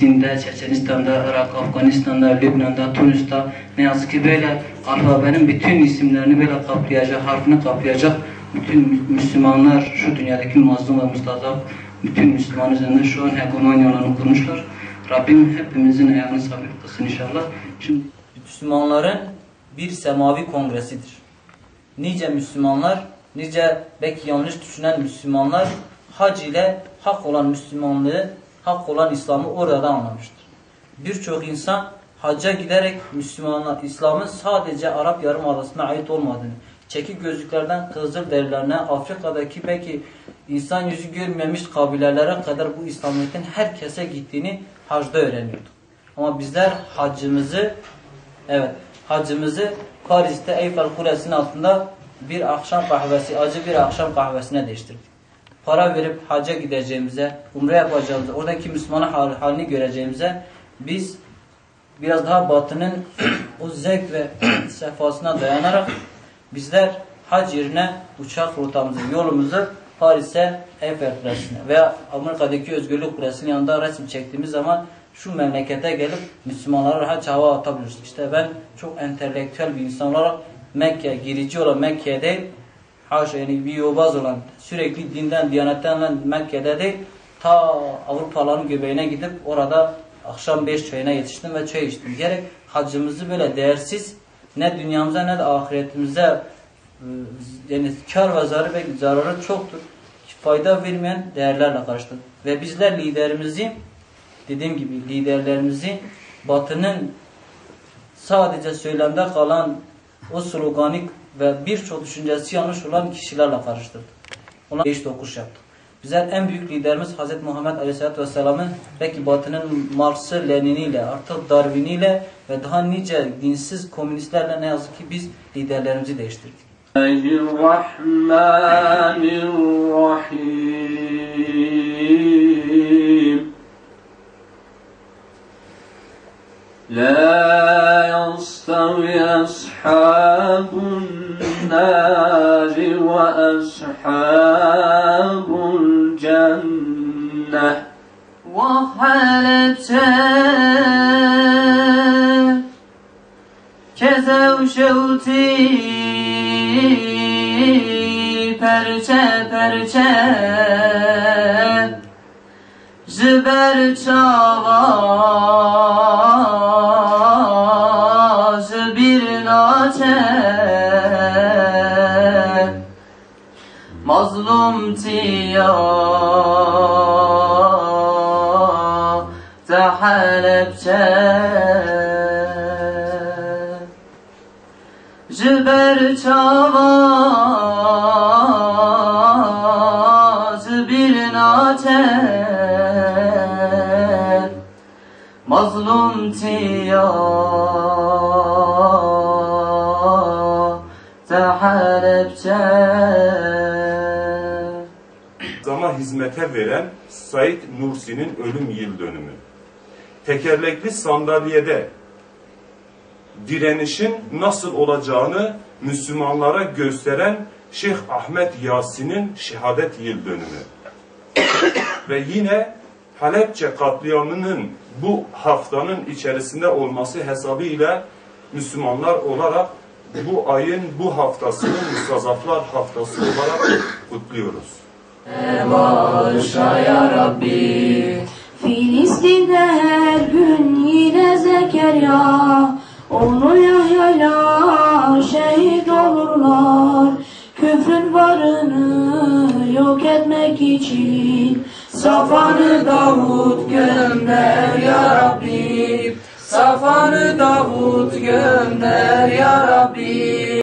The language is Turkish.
Çin'de, Çeçenistan'da, Irak, Afganistan'da, Lübnan'da, Tunus'ta ne yazık ki böyle alfabenin bütün isimlerini böyle kaplayacak, harfini kaplayacak bütün Müslümanlar, şu dünyadaki mazlum ve mustazaf bütün Müslüman üzerinde şu an hegemonyalarını kurmuşlar. Rabbim hepimizin ayağını sabit kılsın inşallah. Şimdi Müslümanların bir semavi kongresidir. Nice Müslümanlar, nice belki yanlış düşünen Müslümanlar hac ile hak olan Müslümanlığı, hak olan İslam'ı orada anlamıştır. Birçok insan hacca giderek İslam'ın sadece Arap Yarımadası'na ait olmadığını, çekik gözlüklerden Kızılderililerine, Afrika'daki belki insan yüzü görmemiş kabilelere kadar bu İslamiyet'in herkese gittiğini hacda öğreniyorduk. Ama bizler hacımızı Paris'te Eyfel Kulesi'nin altında bir akşam kahvesi, acı bir akşam kahvesine değiştirdik. Para verip hacca gideceğimize, umre yapacağımıza, oradaki Müslümanın halini göreceğimize biz biraz daha batının o zevk ve sefasına dayanarak bizler hac yerine uçak rotamızı, yolumuzu Paris'e, Eyfel Kulesi'ne veya Amerika'daki Özgürlük Kulesi'nin yanında resim çektiğimiz zaman şu memlekete gelip Müslümanlara rahat hava atabiliriz. İşte ben çok entelektüel bir insan olarak Mekke, girici olan Mekke'ye değil, haşa yani bir yobaz olan, sürekli dinden, diyanetten Mekke'de değil, ta Avrupaların göbeğine gidip orada akşam 5 çayına yetiştim ve çay içtim. Gerek hacımızı böyle değersiz, ne dünyamıza ne de ahiretimize yani kar ve zararı çoktur. Fayda vermeyen değerlerle karşıladık. Ve bizler liderimizi, dediğim gibi liderlerimizi batının sadece söylemde kalan o sloganik ve birçok düşüncesi yanlış olan kişilerle karıştırdık. Ona değiş tokuş yaptık. Bizler en büyük liderimiz Hz. Muhammed Aleyhisselatü Vesselam'ın belki batının Marx'ı, Lenin'iyle, artık Darwin'iyle ve daha nice dinsiz komünistlerle ne yazık ki biz liderlerimizi değiştirdik. Bismillahirrahmanirrahim. La yastavi ashabun nari ve ashabul cenneh ve halete kezevşevti perçe perçe züber çavaz bir naçe mazlum tiya tehalepçe züber çavaz bir naçe mazlum tiya tehalepçe. Zama hizmete veren Said Nursi'nin ölüm yıl dönümü. Tekerlekli sandalyede direnişin nasıl olacağını Müslümanlara gösteren Şeyh Ahmet Yasin'in şehadet yıl dönümü. Ve yine Halepçe katliamının bu haftanın içerisinde olması hesabıyla Müslümanlar olarak bu ayın bu haftasını Mustazaflar Haftası olarak kutluyoruz. Bağışla ya Rabbi. Filistin'de her gün yine Zekeriya, oğlu Yahya'yla şehit olurlar. Küfrün varını yok etmek için Safanı Davud gönder ya Rabbi. Safanı Davud gönder ya Rabbi.